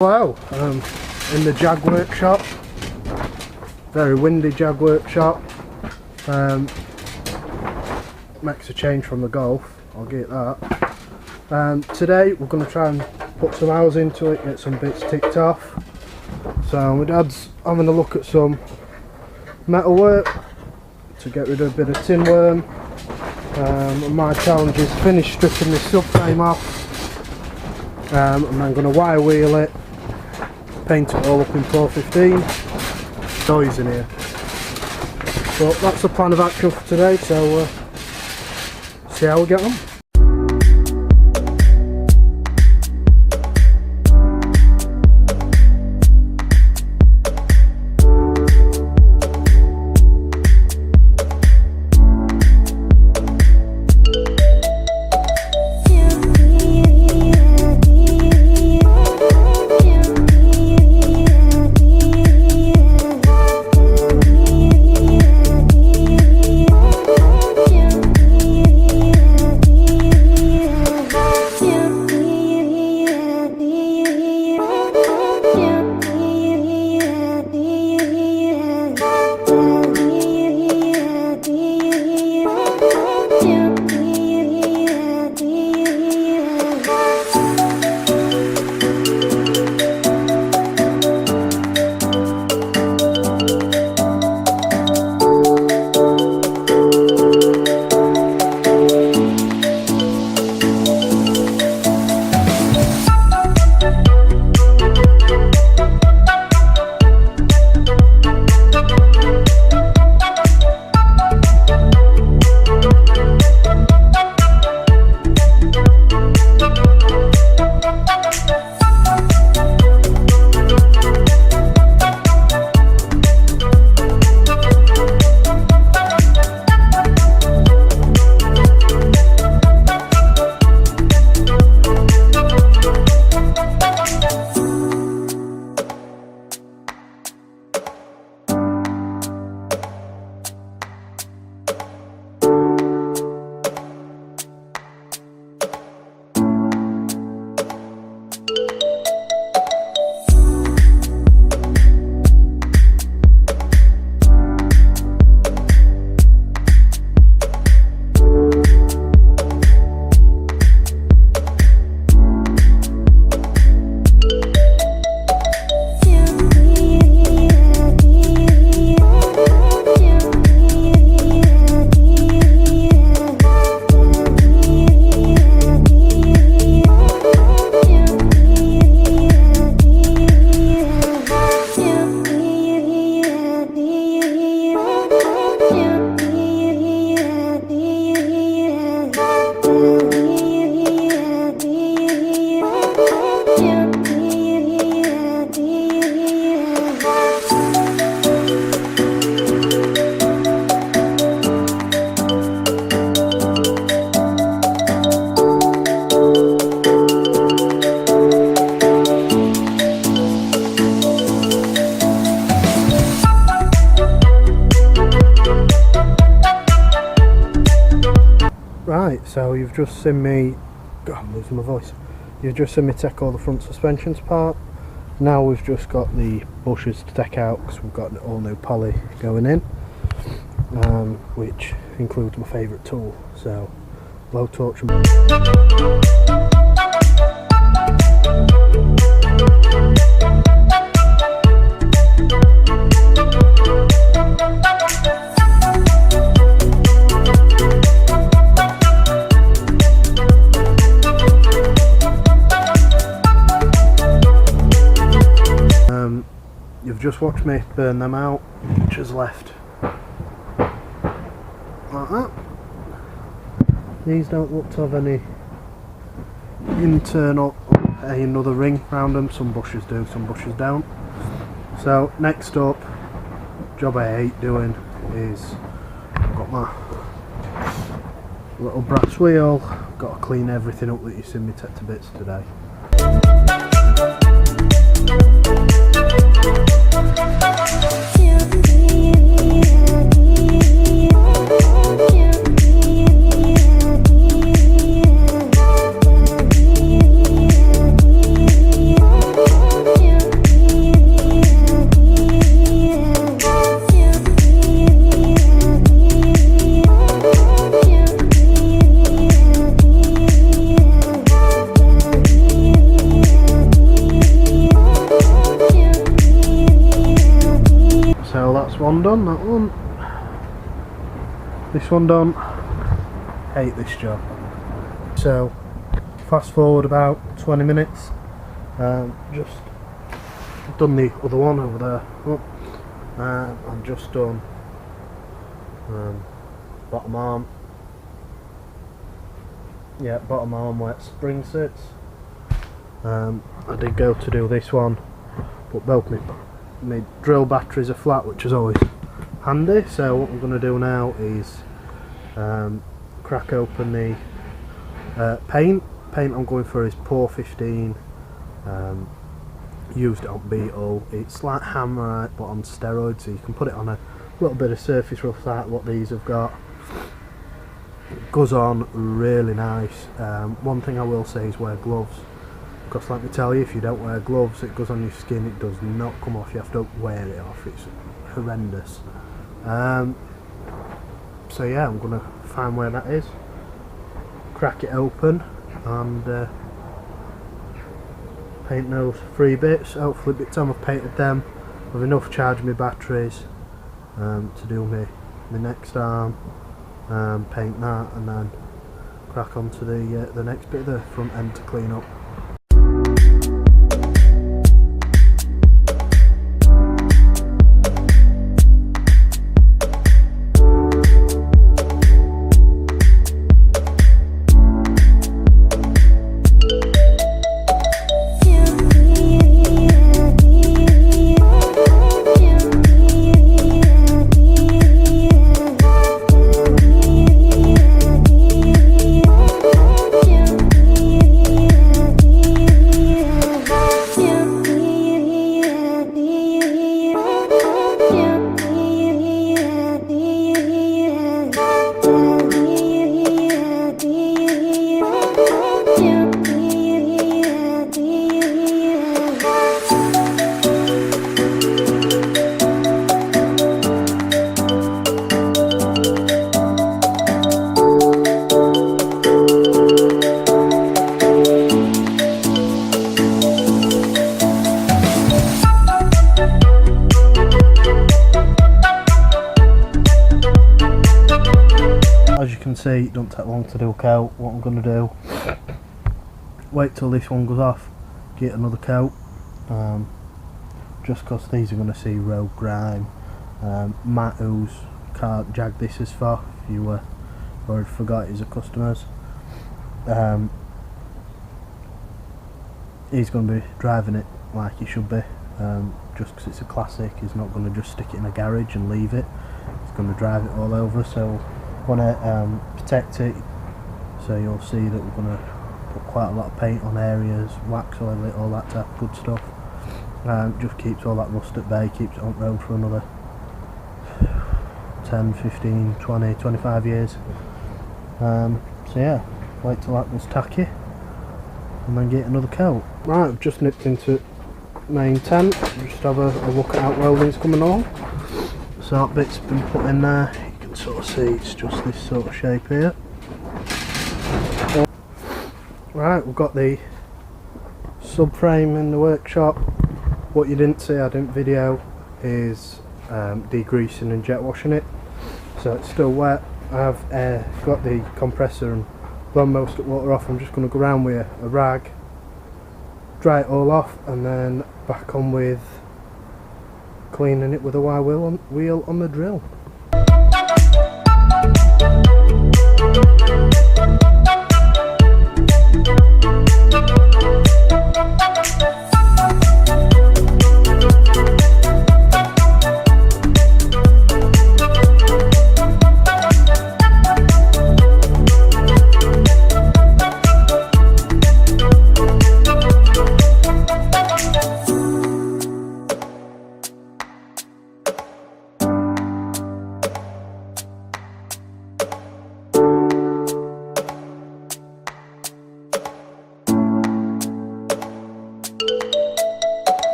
Hello, in the Jag workshop, very windy Jag workshop. Makes a change from the Golf, I'll get that. Today we're going to try and put some hours into it, get some bits ticked off. So my dad's having a look at some metal work to get rid of a bit of tin worm. And my challenge is finish stripping this subframe off, and I'm going to wire wheel it, paint it all up in 415. Noise in here. But that's the plan of action for today, so see how we get on. Right, so you've just seen me, God, I'm losing my voice. You've just seen me take all the front suspensions apart. Now we've just got the bushes to take out because we've got an all new poly going in, which includes my favourite tool, so blow torch and you've just watched me burn them out, which is left like that. These don't look to have any internal, another ring around them. Some bushes do, some bushes don't. So next up, job I hate doing is, I've got my little brass wheel, got to clean everything up that you've seen me take to bits today. This one done. Hate this job. So fast forward about 20 minutes. Just done the other one over there. I've just done bottom arm. Yeah, bottom arm wet spring sits. I did go to do this one, but both my drill batteries are flat, which is always handy. So what I'm going to do now is crack open the paint. Paint I'm going for is Pour 15. Used it on Beetle. It's like Hammerite but on steroids, so you can put it on a little bit of surface rough like what these have got. It goes on really nice. One thing I will say is wear gloves, because let me tell you, if you don't wear gloves, it goes on your skin, it does not come off. You have to wear it off. It's horrendous. So yeah, I'm gonna find where that is, crack it open, and paint those 3 bits. Hopefully by the time I've painted them, I've enough charge my batteries to do my next arm, paint that, and then crack on to the next bit of the front end to clean up. As you can see, it don't take long to do a coat. What I'm going to do, wait till this one goes off, get another coat, just because these are going to see road grime, matte ooze. Can't jag this as far if you already forgot he's a customer's. He's going to be driving it like he should be, just because it's a classic. He's not going to just stick it in a garage and leave it. He's going to drive it all over, so want to protect it. So you'll see that we're going to put quite a lot of paint on areas, wax oil it, all that type of good stuff. Just keeps all that rust at bay, keeps it on road for another 10, 15, 20, 25 years. So yeah, wait till that goes tacky and then get another coat. Right, I've just nipped into main tent, just have a look at how welding's coming on. So that bit's been put in there. Sort of see it's just this sort of shape here. Right, we've got the subframe in the workshop. What you didn't see, I didn't video, is degreasing and jet washing it, so it's still wet. I've got the compressor and blown most of the water off. I'm just going to go around with a rag, dry it all off, and then back on with cleaning it with a wire wheel on the drill.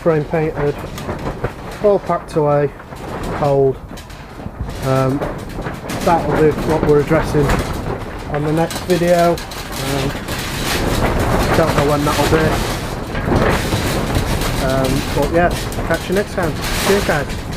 frame painted, all packed away, cold. That'll do what we're addressing on the next video. Don't know when that'll be. But yeah, catch you next time. Cheers guys.